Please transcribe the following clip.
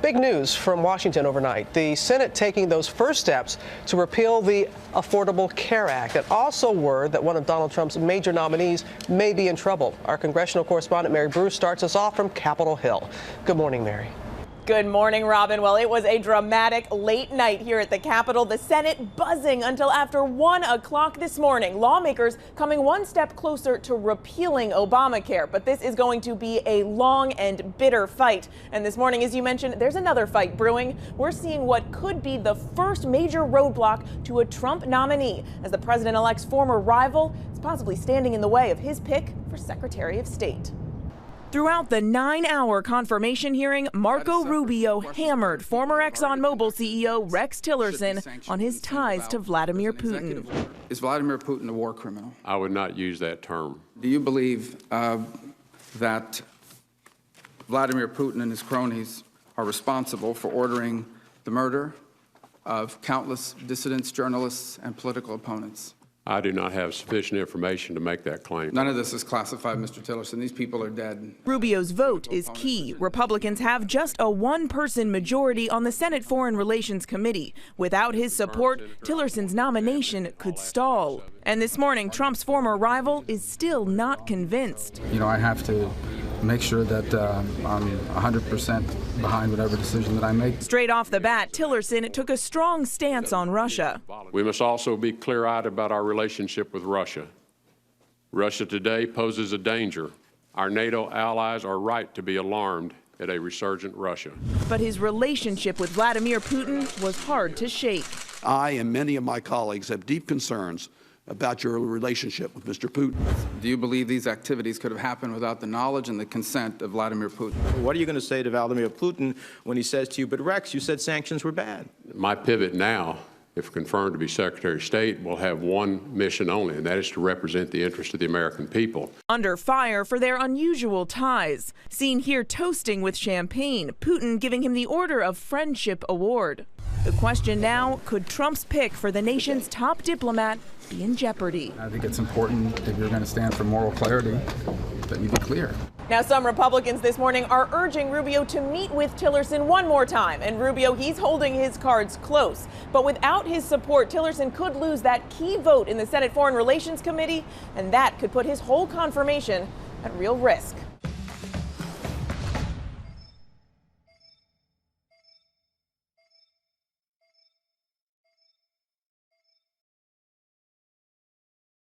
Big news from Washington overnight. The Senate taking those first steps to repeal the Affordable Care Act, and also word that one of Donald Trump's major nominees may be in trouble. Our congressional correspondent Mary Bruce starts us off from Capitol Hill. Good morning, Mary. Good morning, Robin. Well, it was a dramatic late night here at the Capitol. The Senate buzzing until after 1 o'clock this morning. Lawmakers coming one step closer to repealing Obamacare. But this is going to be a long and bitter fight. And this morning, as you mentioned, there's another fight brewing. We're seeing what could be the first major roadblock to a Trump nominee, as the president-elect's former rival is possibly standing in the way of his pick for Secretary of State. Throughout the 9-hour confirmation hearing, Marco Rubio hammered former ExxonMobil CEO Rex Tillerson on his ties to Vladimir Putin. Is Vladimir Putin a war criminal? I would not use that term. Do you believe that Vladimir Putin and his cronies are responsible for ordering the murder of countless dissidents, journalists, and political opponents? I do not have sufficient information to make that claim. None of this is classified, Mr. Tillerson. These people are dead. Rubio's vote is key. Republicans have just a one-person majority on the Senate Foreign Relations Committee. Without his support, Tillerson's nomination could stall. And this morning, Trump's former rival is still not convinced. You know, I have to make sure that I'm 100% behind whatever decision that I make. Straight off the bat, Tillerson took a strong stance on Russia. We must also be clear-eyed about our relationship with Russia. Russia today poses a danger. Our NATO allies are right to be alarmed at a resurgent Russia. But his relationship with Vladimir Putin was hard to shake. I and many of my colleagues have deep concerns about your relationship with Mr. Putin. Do you believe these activities could have happened without the knowledge and the consent of Vladimir Putin? What are you going to say to Vladimir Putin when he says to you, but Rex, you said sanctions were bad? My pivot now, if confirmed to be Secretary of State, will have one mission only, and that is to represent the interest of the American people. Under fire for their unusual ties. Seen here toasting with champagne, Putin giving him the Order of Friendship Award. The question now, could Trump's pick for the nation's top diplomat be in jeopardy? I think it's important, if you're going to stand for moral clarity, that you be clear. Now, some Republicans this morning are urging Rubio to meet with Tillerson one more time. And Rubio, he's holding his cards close. But without his support, Tillerson could lose that key vote in the Senate Foreign Relations Committee, and that could put his whole confirmation at real risk.